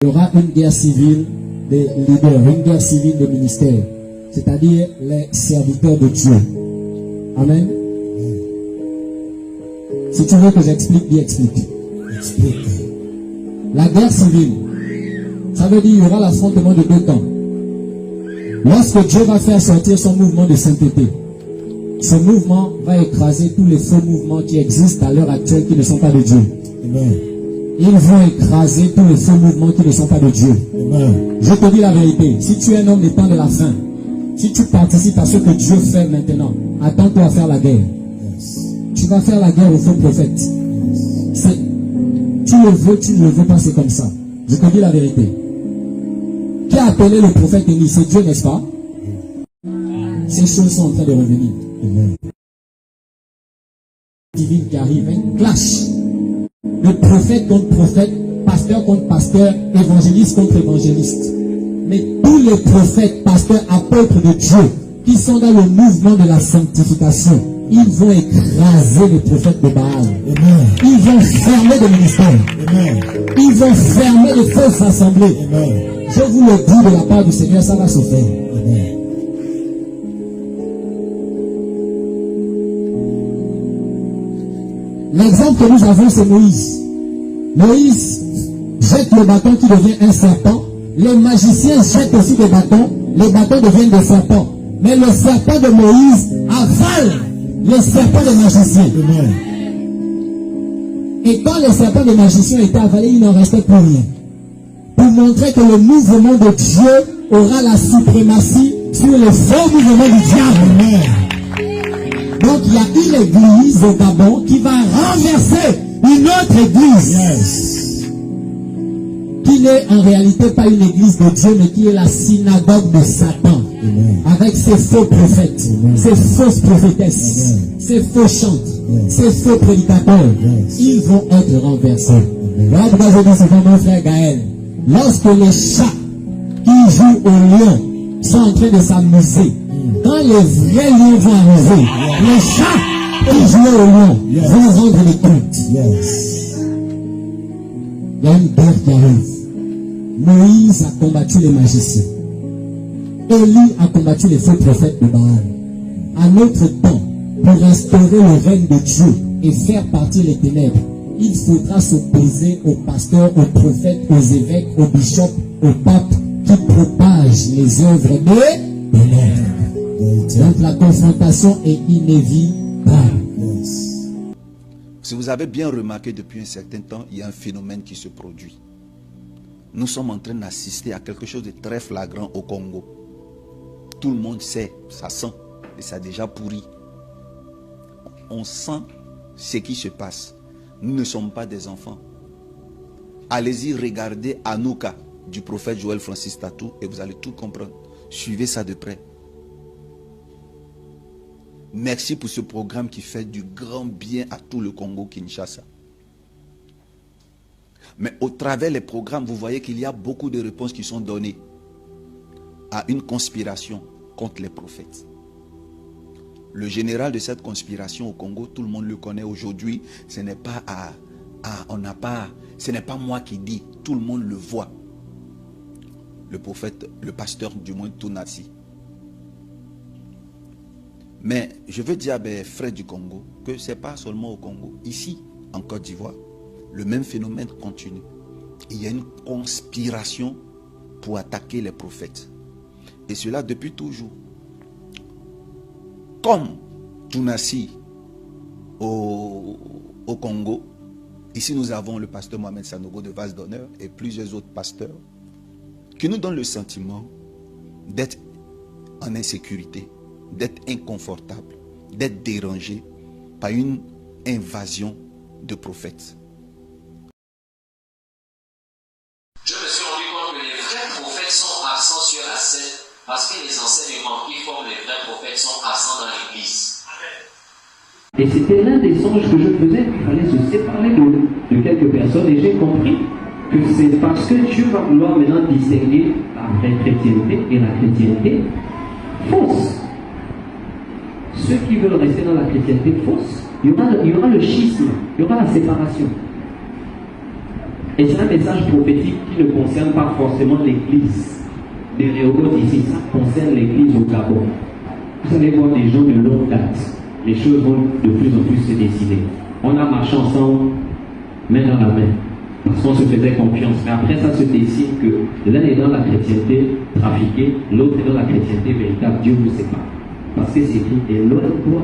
Il y aura une guerre civile des leaders, une guerre civile des ministères, c'est-à-dire les serviteurs de Dieu. Amen. Si tu veux que j'explique, dis explique. Explique. La guerre civile, ça veut dire qu'il y aura l'affrontement de deux camps. Lorsque Dieu va faire sortir son mouvement de sainteté, ce mouvement va écraser tous les faux mouvements qui existent à l'heure actuelle qui ne sont pas de Dieu. Amen. Ils vont écraser tous les faux mouvements qui ne sont pas de Dieu. Amen. Je te dis la vérité. Si tu es un homme étant de la fin, si tu participes à ce que Dieu fait maintenant, attends-toi à faire la guerre. Yes. Tu vas faire la guerre aux faux prophètes. Yes. Tu le veux, tu ne le veux pas, c'est comme ça. Je te dis la vérité. Qui a appelé le prophète Élie? C'est Dieu, n'est-ce pas? Ces choses sont en train de revenir. Amen. Divine qui arrive, un clash. De prophète contre prophète, pasteur contre pasteur, évangéliste contre évangéliste. Mais tous les prophètes, pasteurs, apôtres de Dieu qui sont dans le mouvement de la sanctification, ils vont écraser les prophètes de Baal. Amen. Ils vont fermer des ministères. Amen. Ils vont fermer les fausses assemblées. Amen. Je vous le dis de la part du Seigneur, ça va se faire. Amen. L'exemple que nous avons, c'est Moïse. Moïse jette le bâton qui devient un serpent. Les magiciens jettent aussi des bâtons. Les bâtons deviennent des serpents. Mais le serpent de Moïse avale les serpents des magiciens. Amen. Et quand les serpents des magiciens étaient avalés, il n'en restait plus rien. Pour montrer que le mouvement de Dieu aura la suprématie sur le faux mouvement du diable. Amen. Donc il y a une église au Gabon qui va renverser une autre église. Yes. Qui n'est en réalité pas une église de Dieu, mais qui est la synagogue de Satan. Amen. Avec ses faux prophètes, amen, ses fausses prophétesses, amen, ses faux chantes, amen, ses faux prédicateurs. Yes. Ils vont être renversés. Voilà pourquoi je dis souvent, mon frère Gaël, lorsque les chats qui jouent au lion sont en train de s'amuser, quand les vrais lions vont arriver, les chats qui jouent au lion, yes, vont rendre les comptes. Yes. Il y a une guerre qui arrive. Moïse a combattu les magiciens. Élie a combattu les faux prophètes de Baal. À notre temps, pour instaurer le règne de Dieu et faire partir les ténèbres, il faudra s'opposer aux pasteurs, aux prophètes, aux évêques, aux bishops, aux papes qui propagent les œuvres de ténèbres. Donc la confrontation est inévitable. Yes. Si vous avez bien remarqué depuis un certain temps, il y a un phénomène qui se produit. Nous sommes en train d'assister à quelque chose de très flagrant au Congo. Tout le monde sait, ça sent, et ça a déjà pourri. On sent ce qui se passe. Nous ne sommes pas des enfants. Allez-y regarder Anouka du prophète Joël Francis Tatou et vous allez tout comprendre. Suivez ça de près. Merci pour ce programme qui fait du grand bien à tout le Congo-Kinshasa. Mais au travers des programmes, vous voyez qu'il y a beaucoup de réponses qui sont données à une conspiration contre les prophètes. Le général de cette conspiration au Congo, tout le monde le connaît aujourd'hui. Ce n'est pas ce n'est pas moi qui dis, tout le monde le voit. Le prophète, le pasteur du monde Tounassi. Mais je veux dire à mes frères du Congo que ce n'est pas seulement au Congo. Ici, en Côte d'Ivoire, le même phénomène continue. Il y a une conspiration pour attaquer les prophètes. Et cela depuis toujours. Comme Tounassi au Congo, ici nous avons le pasteur Mohamed Sanogo de Vase d'Honneur et plusieurs autres pasteurs qui nous donnent le sentiment d'être en insécurité, d'être inconfortable, d'être dérangé par une invasion de prophètes. Je me suis rendu compte que les vrais prophètes sont absents sur la scène parce que les enseignements qui forment les vrais prophètes sont absents dans l'église. Et c'était l'un des songes que je faisais, qu'il fallait se séparer de quelques personnes, et j'ai compris que c'est parce que Dieu va vouloir maintenant distinguer la vraie chrétienté et la chrétienté fausse. Ceux qui veulent rester dans la chrétienté fausse, il y aura le schisme, il y aura la séparation. Et c'est un message prophétique qui ne concerne pas forcément l'église de Rehoboth ici, ça concerne l'église au Gabon. Vous allez voir des gens de longue date. Les choses vont de plus en plus se décider. On a marché ensemble, main dans la main, parce qu'on se faisait confiance. Mais après, ça se décide que l'un est dans la chrétienté trafiquée, l'autre est dans la chrétienté véritable. Dieu vous sépare. Parce que c'est écrit, éloigne-toi